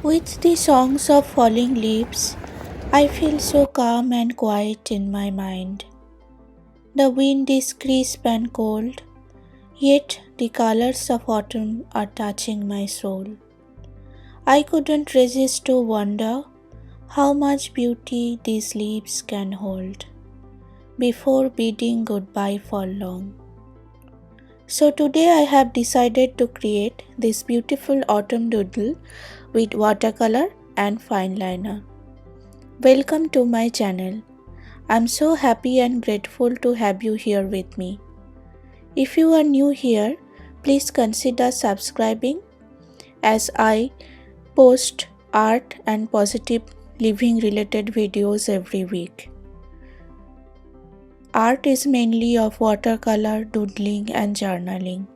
With the songs of falling leaves, I feel so calm and quiet in my mind. The wind is crisp and cold, yet the colors of autumn are touching my soul. I couldn't resist to wonder how much beauty these leaves can hold before bidding goodbye for long. So today I have decided to create this beautiful autumn doodle with watercolor and fineliner. Welcome to my channel. I'm so happy and grateful to have you here with me. If you are new here, please consider subscribing as I post art and positive living related videos every week. Art is mainly of watercolor, doodling and journaling.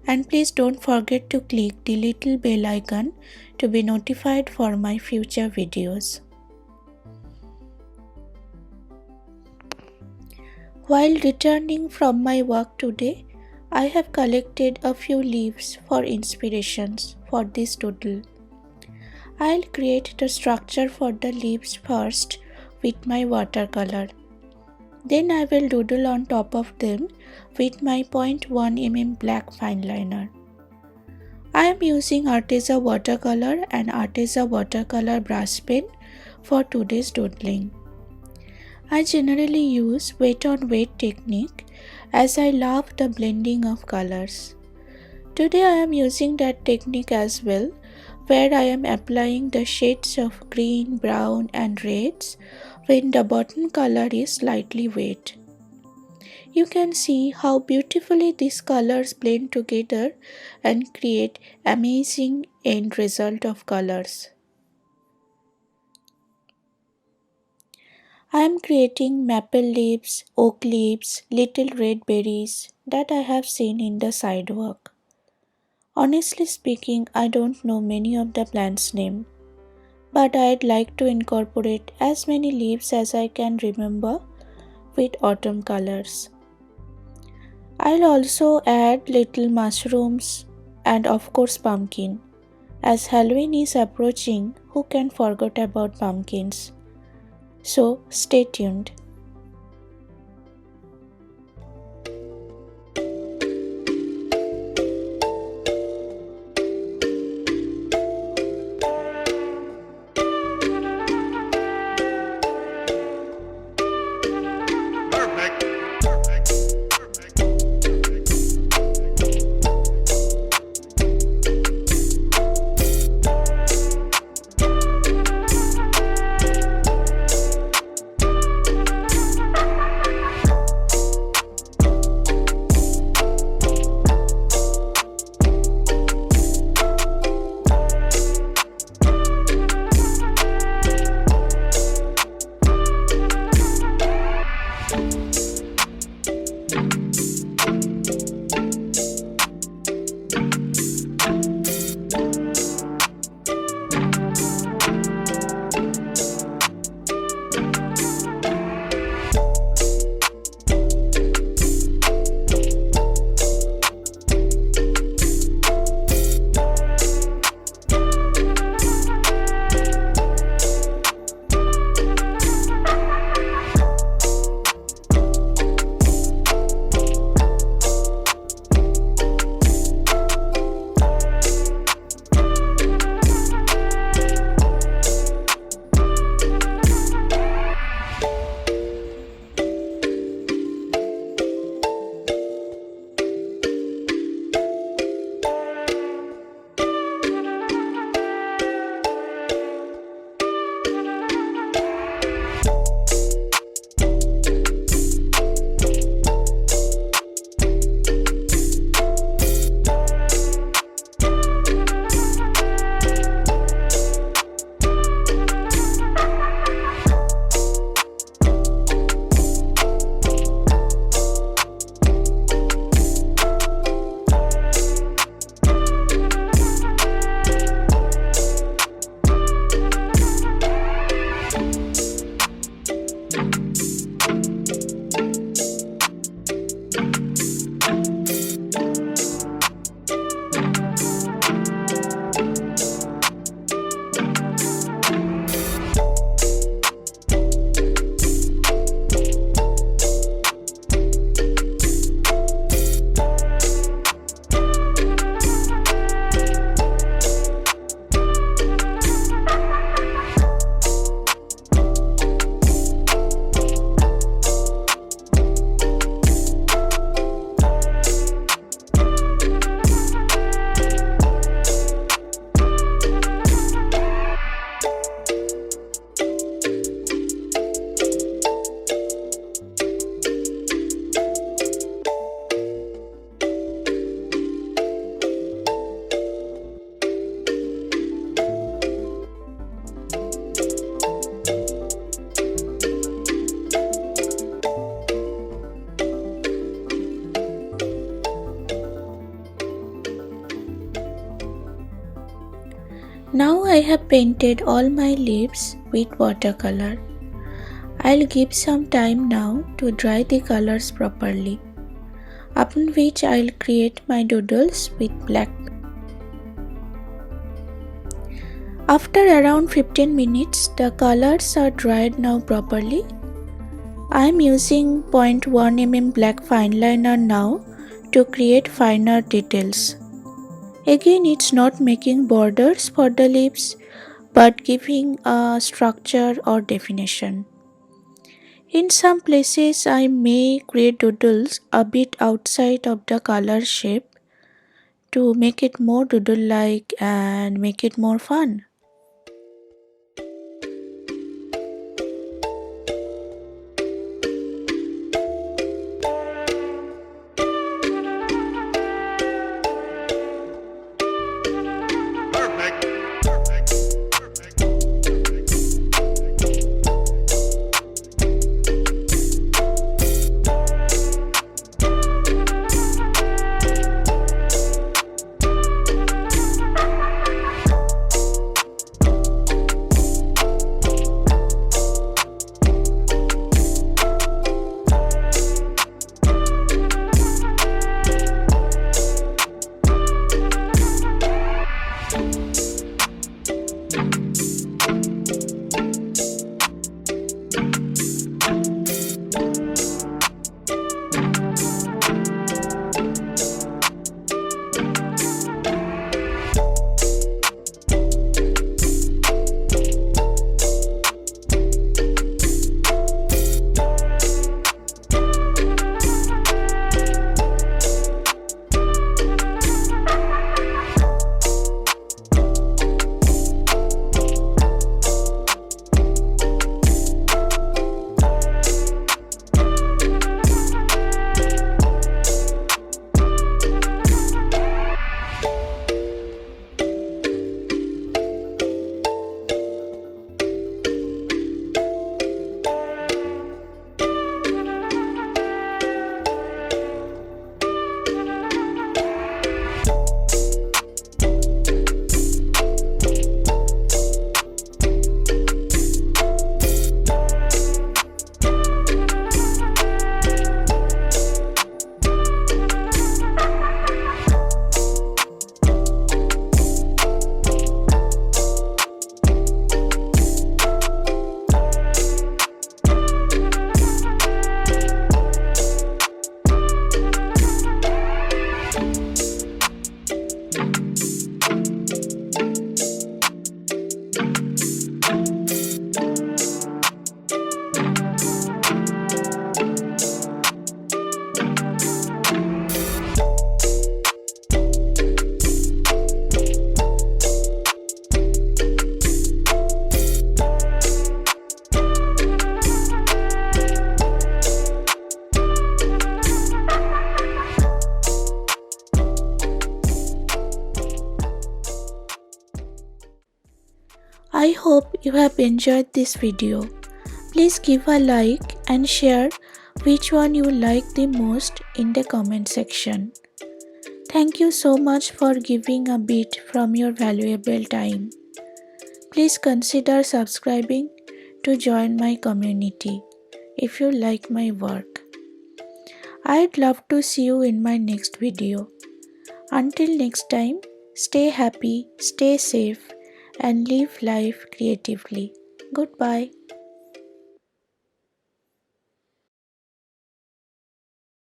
And please don't forget to click the little bell icon to be notified for my future videos. While returning from my work today, I have collected a few leaves for inspirations for this doodle. I'll create the structure for the leaves first with my watercolor. Then I will doodle on top of them with my 0.1 mm black fineliner. I am using Arteza watercolor and Arteza watercolor brush pen for today's doodling. I generally use wet on wet technique as I love the blending of colors. Today I am using that technique as well, where I am applying the shades of green, brown and reds when the bottom color is slightly wet. You can see how beautifully these colors blend together and create amazing end result of colors. I am creating maple leaves, oak leaves, little red berries that I have seen in the sidewalk. Honestly speaking, I don't know many of the plants' name, but I'd like to incorporate as many leaves as I can remember with autumn colors. I'll also add little mushrooms and of course pumpkin. As Halloween is approaching, who can forget about pumpkins? So stay tuned. Now I have painted all my leaves with watercolor. I'll give some time now to dry the colors properly, upon which I'll create my doodles with black. After around 15 minutes, the colors are dried now properly. I am using 0.1 mm black fineliner now to create finer details. Again, it's not making borders for the leaves but giving a structure or definition. In some places, I may create doodles a bit outside of the color shape to make it more doodle-like and make it more fun. I hope you have enjoyed this video. Please give a like and share which one you like the most in the comment section. Thank you so much for giving a bit from your valuable time. Please consider subscribing to join my community if you like my work. I'd love to see you in my next video. Until next time, stay happy, stay safe, and live life creatively. Goodbye.